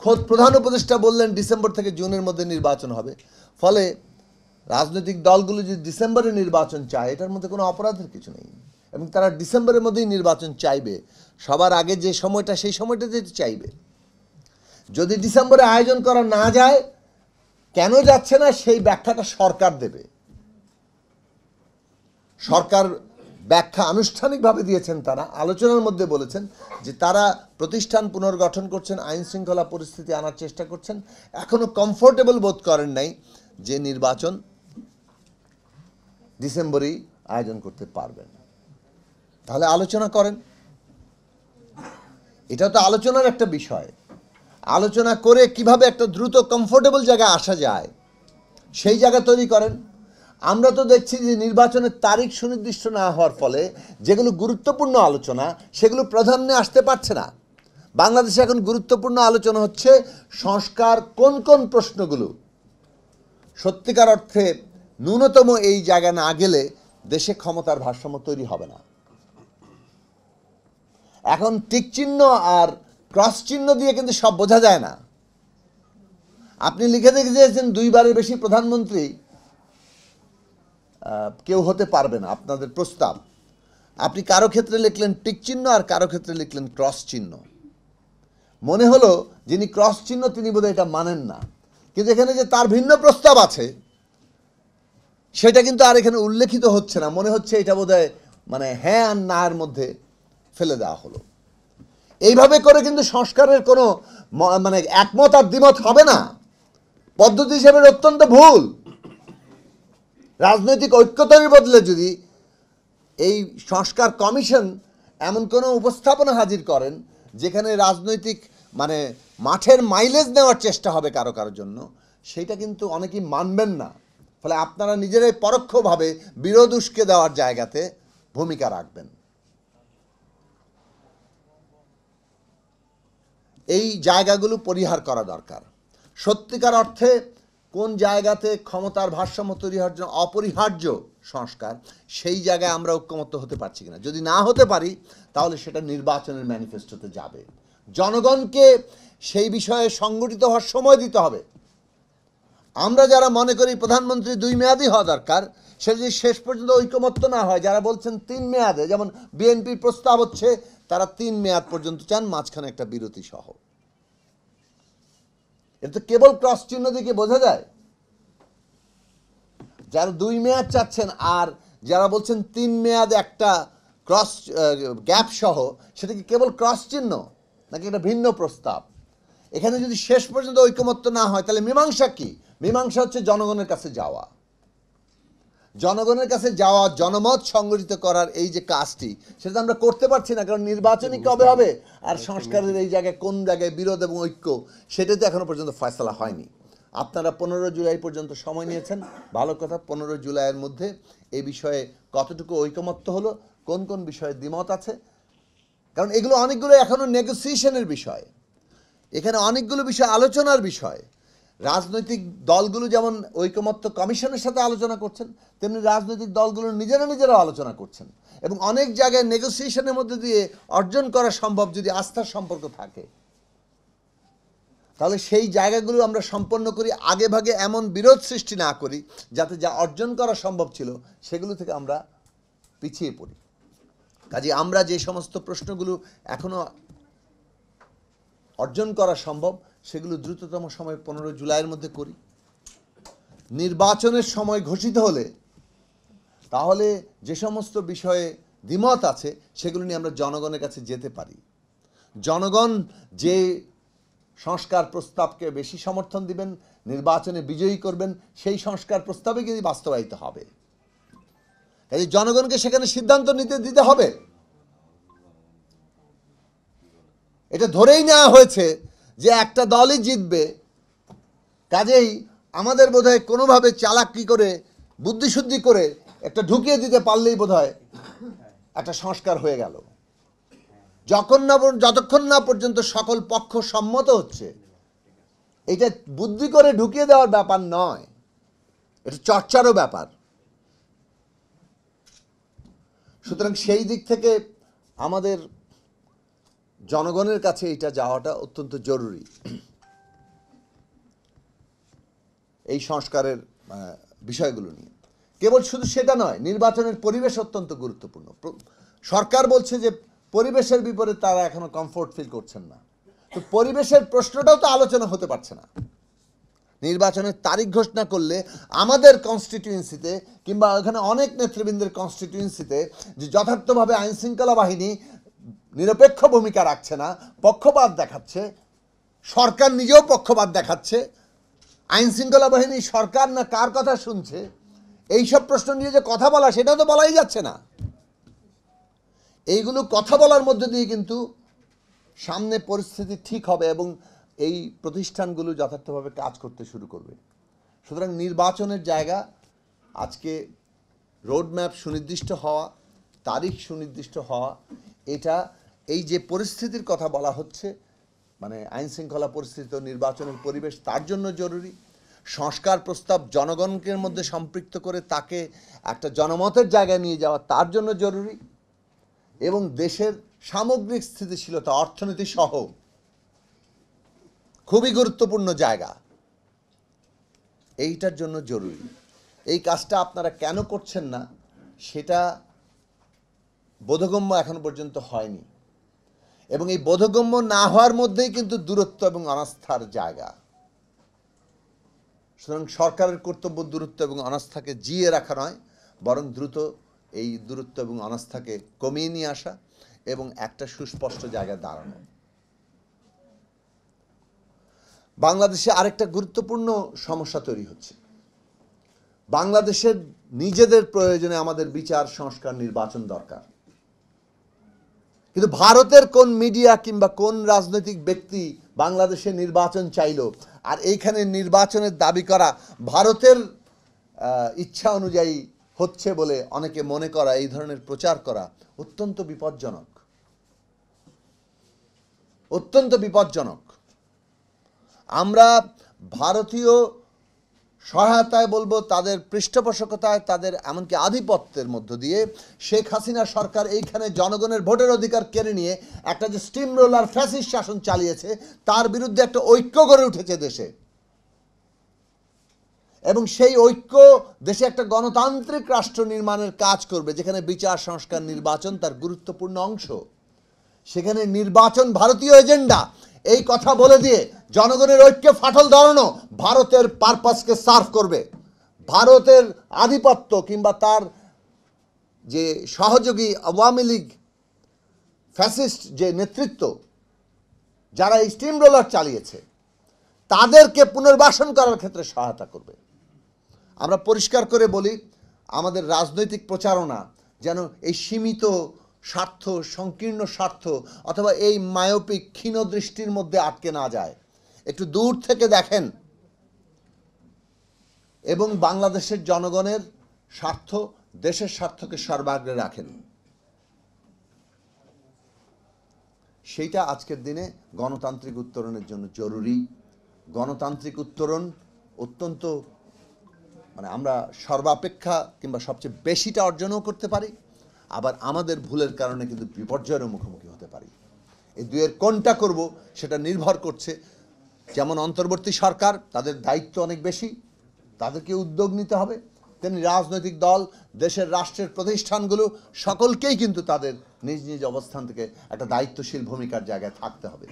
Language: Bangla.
খোদ প্রধান উপদেষ্টা বললেন ডিসেম্বর থেকে জুনের মধ্যে নির্বাচন হবে। ফলে রাজনৈতিক দলগুলো যদি ডিসেম্বরে নির্বাচন চায়, এটার মধ্যে কোনো অপরাধের কিছু নেই, এবং তারা ডিসেম্বরের মধ্যেই নির্বাচন চাইবে। সবার আগে যে সময়টা, সেই সময়টাতে চাইবে। যদি ডিসেম্বরে আয়োজন করা না যায়, কেন যাচ্ছে না সেই ব্যাখ্যাটা সরকার দেবে। সরকার ব্যাখ্যা আনুষ্ঠানিকভাবে দিয়েছেন, তারা আলোচনার মধ্যে বলেছেন যে তারা প্রতিষ্ঠান পুনর্গঠন করছেন, আইন শৃঙ্খলা পরিস্থিতি আনার চেষ্টা করছেন, এখনো কমফোর্টেবল বোধ করেন নাই যে নির্বাচন ডিসেম্বরেই আয়োজন করতে পারবেন। তাহলে আলোচনা করেন, এটা তো আলোচনার একটা বিষয়। আলোচনা করে কিভাবে একটা দ্রুত কমফোর্টেবল জায়গায় আসা যায় সেই জায়গা তৈরি করেন। আমরা তো দেখছি যে নির্বাচনের তারিখ সুনির্দিষ্ট না হওয়ার ফলে যেগুলো গুরুত্বপূর্ণ আলোচনা সেগুলো প্রাধান্যে আসতে পারছে না। বাংলাদেশে এখন গুরুত্বপূর্ণ আলোচনা হচ্ছে সংস্কার কোন কোন প্রশ্নগুলো সত্যিকার অর্থে ন্যূনতম এই জায়গা না গেলে দেশে ক্ষমতার ভারসাম্য তৈরি হবে না। এখন টিক চিহ্ন আর ক্রস চিহ্ন দিয়ে কিন্তু সব বোঝা যায় না। আপনি লিখে দেখে দিয়েছেন 2 বারের বেশি প্রধানমন্ত্রী কেউ হতে পারবে না, আপনাদের প্রস্তাব। আপনি কারো ক্ষেত্রে লিখলেন টিক চিহ্ন আর কারো ক্ষেত্রে লিখলেন ক্রস চিহ্ন। মনে হলো যিনি ক্রস চিহ্ন তিনি বোধহয় এটা মানেন না, কিন্তু এখানে যে তার ভিন্ন প্রস্তাব আছে সেটা কিন্তু আর এখানে উল্লেখিত হচ্ছে না। মনে হচ্ছে এটা বোধহয় মানে হ্যাঁ আর না এর মধ্যে ফেলে দেওয়া হলো। এইভাবে করে কিন্তু সংস্কারের কোনো মানে একমত আর দ্বিমত হবে না। পদ্ধতি হিসেবে অত্যন্ত ভুল। রাজনৈতিক ঐক্য তৈরির বদলে যদি এই সংস্কার কমিশন এমন কোনো উপস্থাপনা হাজির করেন যেখানে রাজনৈতিক মানে মাঠের মাইলেজ নেওয়ার চেষ্টা হবে কারো কারোর জন্য, সেইটা কিন্তু অনেকেই মানবেন না। ফলে আপনারা নিজেরাই পরোক্ষভাবে বিরোধ উস্কে দেওয়ার জায়গাতে ভূমিকা রাখবেন। এই জায়গাগুলো পরিহার করা দরকার। সত্যিকার অর্থে কোন জায়গাতে ক্ষমতার ভারসাম্য তৈরি হওয়ার জন্য অপরিহার্য সংস্কার, সেই জায়গায় আমরা ঐক্যমত্য হতে পারছি কিনা। যদি না হতে পারি তাহলে সেটা নির্বাচনের ম্যানিফেস্টোতে যাবে। জনগণকে সেই বিষয়ে সংগঠিত হওয়ার সময় দিতে হবে। আমরা যারা মনে করি প্রধানমন্ত্রী 2 মেয়াদই হওয়া দরকার, সেটা যদি শেষ পর্যন্ত ঐকমত্য না হয়, যারা বলছেন 3 মেয়াদে, যেমন বিএনপির প্রস্তাব হচ্ছে তারা 3 মেয়াদ পর্যন্ত চান, মাঝখানে একটা বিরতি সহ। এটা তো কেবল ক্রস চিহ্ন দিকে বোঝা যায়। যারা 2 মেয়াদ চাচ্ছেন আর যারা বলছেন 3 মেয়াদ একটা ক্রস গ্যাপ সহ, সেটা কি কেবল ক্রস চিহ্ন নাকি এটা ভিন্ন প্রস্তাব? এখানে যদি শেষ পর্যন্ত ঐকমত্য না হয় তাহলে মীমাংসা কি? মীমাংসা হচ্ছে জনগণের কাছে যাওয়া। জনগণের কাছে যাওয়া, জনমত সংগঠিত করার এই যে কাজটি, সেটা আমরা করতে পারছি না। কারণ নির্বাচনই কবে হবে আর সংস্কারের এই জায়গায় কোন জায়গায় বিরোধ এবং ঐক্য, সেটা তো এখনো পর্যন্ত ফয়সালা হয়নি। আপনারা 15 জুলাই পর্যন্ত সময় নিয়েছেন, ভালো কথা। 15 জুলাইয়ের মধ্যে এই বিষয়ে কতটুকু ঐকমত্য হলো, কোন কোন বিষয়ে দ্বিমত আছে, কারণ এগুলো অনেকগুলো এখনো নেগোসিয়েশনের বিষয়। এখানে অনেকগুলো বিষয় আলোচনার বিষয়। রাজনৈতিক দলগুলো যেমন ঐকমত্য কমিশনের সাথে আলোচনা করছেন, তেমনি রাজনৈতিক দলগুলো নিজেরা আলোচনা করছেন, এবং অনেক জায়গায় নেগোসিয়েশনের মধ্যে দিয়ে অর্জন করা সম্ভব যদি আস্থার সম্পর্ক থাকে। তাহলে সেই জায়গাগুলো আমরা সম্পন্ন করি, আগে ভাগে এমন বিরোধ সৃষ্টি না করি যাতে যা অর্জন করা সম্ভব ছিল সেগুলো থেকে আমরা পিছিয়ে পড়ি। কাজে আমরা যে সমস্ত প্রশ্নগুলো এখনো অর্জন করা সম্ভব সেগুলো দ্রুততম সময় 15 জুলাইয়ের মধ্যে করি। নির্বাচনের সময় ঘোষিত হলে তাহলে যে সমস্ত বিষয়ে দ্বিমত আছে সেগুলো নিয়ে আমরা জনগণের কাছে যেতে পারি। জনগণ যে সংস্কার প্রস্তাবকে বেশি সমর্থন দিবেন, নির্বাচনে বিজয়ী করবেন, সেই সংস্কার প্রস্তাবে কিন্তু বাস্তবায়িত হবে। এই জনগণকে সেখানে সিদ্ধান্ত নিতে দিতে হবে। এটা ধরেই নেওয়া হয়েছে যে একটা দলই জিতবে, কাজেই আমাদের বোধহয় কোনোভাবে চালাকি করে বুদ্ধিশুদ্ধি করে একটা ঢুকিয়ে দিতে পারলেই বোধহয় একটা সংস্কার হয়ে গেল। যতক্ষণ না পর্যন্ত সকল পক্ষ সম্মত হচ্ছে, এটা বুদ্ধি করে ঢুকিয়ে দেওয়ার ব্যাপার নয়, এটা চর্চারও ব্যাপার। সুতরাং সেই দিক থেকে আমাদের জনগণের কাছে এটা যাওয়াটা অত্যন্ত জরুরি। এই সংস্কারের বিষয়গুলো নিয়ে। কেবল শুধু সেটা নয়, নির্বাচনের পরিবেশ অত্যন্ত গুরুত্বপূর্ণ। সরকার বলছে যে পরিবেশের বিপরীতে তারা এখনো কমফোর্ট ফিল করছেন না, তো পরিবেশের প্রশ্নটাও তো আলোচনা হতে পারছে না। নির্বাচনের তারিখ ঘোষণা করলে আমাদের কনস্টিটিউয়েন্সিতে কিংবা ওখানে অনেক নেতৃবৃন্দের কনস্টিটিউয়েন্সিতে যে যথার্থভাবে আইনশৃঙ্খলা বাহিনী নিরপেক্ষ ভূমিকা রাখছে না, পক্ষপাত দেখাচ্ছে, সরকার নিজেও পক্ষপাত দেখাচ্ছে, আইনশৃঙ্খলা বাহিনী সরকার না কার কথা শুনছে, এইসব প্রশ্ন নিয়ে যে কথা বলা সেটা তো বলাই যাচ্ছে না। এইগুলো কথা বলার মধ্যে দিয়ে কিন্তু সামনে পরিস্থিতি ঠিক হবে এবং এই প্রতিষ্ঠানগুলো যথার্থভাবে কাজ করতে শুরু করবে। সুতরাং নির্বাচনের জায়গা আজকে রোডম্যাপ সুনির্দিষ্ট হওয়া, তারিখ সুনির্দিষ্ট হওয়া, এটা এই যে পরিস্থিতির কথা বলা হচ্ছে, মানে আইনশৃঙ্খলা পরিস্থিতি ও নির্বাচনের পরিবেশ, তার জন্য জরুরি। সংস্কার প্রস্তাব জনগণকে মধ্যে সম্পৃক্ত করে তাকে একটা জনমতের জায়গায় নিয়ে যাওয়া তার জন্য জরুরি, এবং দেশের সামগ্রিক স্থিতিশীলতা, অর্থনীতি সহ খুবই গুরুত্বপূর্ণ জায়গা, এইটার জন্য জরুরি। এই কাজটা আপনারা কেন করছেন না সেটা বোধগম্য এখন পর্যন্ত হয়নি, এবং এই বোধগম্য না হওয়ার মধ্যেই কিন্তু দূরত্ব এবং অনাস্থার জায়গা। সুতরাং সরকারের কর্তব্য দূরত্ব এবং অনাস্থাকে জিয়ে রাখা নয়, বরং দ্রুত এই দূরত্ব এবং অনাস্থাকে কমিয়ে নিয়ে আসা এবং একটা সুস্পষ্ট জায়গায় দাঁড়ানো। বাংলাদেশে আরেকটা গুরুত্বপূর্ণ সমস্যা তৈরি হচ্ছে। বাংলাদেশের নিজেদের প্রয়োজনে আমাদের বিচার, সংস্কার, নির্বাচন দরকার, কিন্তু ভারতের কোন মিডিয়া কিংবা কোন রাজনৈতিক ব্যক্তি বাংলাদেশে নির্বাচন চাইল আর এইখানে নির্বাচনের দাবি করা ভারতের ইচ্ছা অনুযায়ী হচ্ছে বলে অনেকে মনে করা, এই ধরনের প্রচার করা অত্যন্ত বিপজ্জনক, অত্যন্ত বিপজ্জনক। আমরা ভারতীয় সহায়তায় বলবো, তাদের পৃষ্ঠপোষকতায়, তাদের এমনকি আধিপত্যের মধ্য দিয়ে শেখ হাসিনা সরকার এইখানে জনগণের ভোটের অধিকার কেড়ে নিয়ে একটা যে স্টিম রোলার ফ্যাসিস্ট শাসন চালিয়েছে, তার বিরুদ্ধে একটা ঐক্য গড়ে উঠেছে দেশে, এবং সেই ঐক্য দেশে একটা গণতান্ত্রিক রাষ্ট্র নির্মাণের কাজ করবে, যেখানে বিচার, সংস্কার, নির্বাচন তার গুরুত্বপূর্ণ অংশ। সেখানে নির্বাচন ভারতীয় এজেন্ডা, এই কথা বলে দিয়ে জনগণের ঐক্যে ফাটল ধরানো ভারতের পারপাসকে সার্ভ করবে। ভারতের আধিপত্য কিংবা তার যে সহযোগী আওয়ামী লীগ ফ্যাসিস্ট যে নেতৃত্ব, যারা এই স্টিম রোলার চালিয়েছে, তাদেরকে পুনর্বাসন করার ক্ষেত্রে সহায়তা করবে। আমরা পরিষ্কার করে বলি, আমাদের রাজনৈতিক প্রচারণা যেন এই সীমিত স্বার্থ, সংকীর্ণ স্বার্থ অথবা এই মায়োপিক ক্ষীণ দৃষ্টির মধ্যে আটকে না যায়। একটু দূর থেকে দেখেন এবং বাংলাদেশের জনগণের স্বার্থ, দেশের স্বার্থকে সর্বাগ্রে রাখেন। সেইটা আজকের দিনে গণতান্ত্রিক উত্তরণের জন্য জরুরি। গণতান্ত্রিক উত্তরণ অত্যন্ত, মানে আমরা সর্বাপেক্ষা কিংবা সবচেয়ে বেশিটা অর্জনও করতে পারি, আবার আমাদের ভুলের কারণে কিন্তু বিপর্যয়ের মুখোমুখি হতে পারি। এই দুয়ের কোনটা করব সেটা নির্ভর করছে, যেমন অন্তর্বর্তী সরকার, তাদের দায়িত্ব অনেক বেশি, তাদেরকে উদ্যোগ নিতে হবে, তেমনি রাজনৈতিক দল, দেশের রাষ্ট্রের প্রতিষ্ঠানগুলো সকলকেই কিন্তু তাদের নিজ নিজ অবস্থান থেকে একটা দায়িত্বশীল ভূমিকার জায়গায় থাকতে হবে।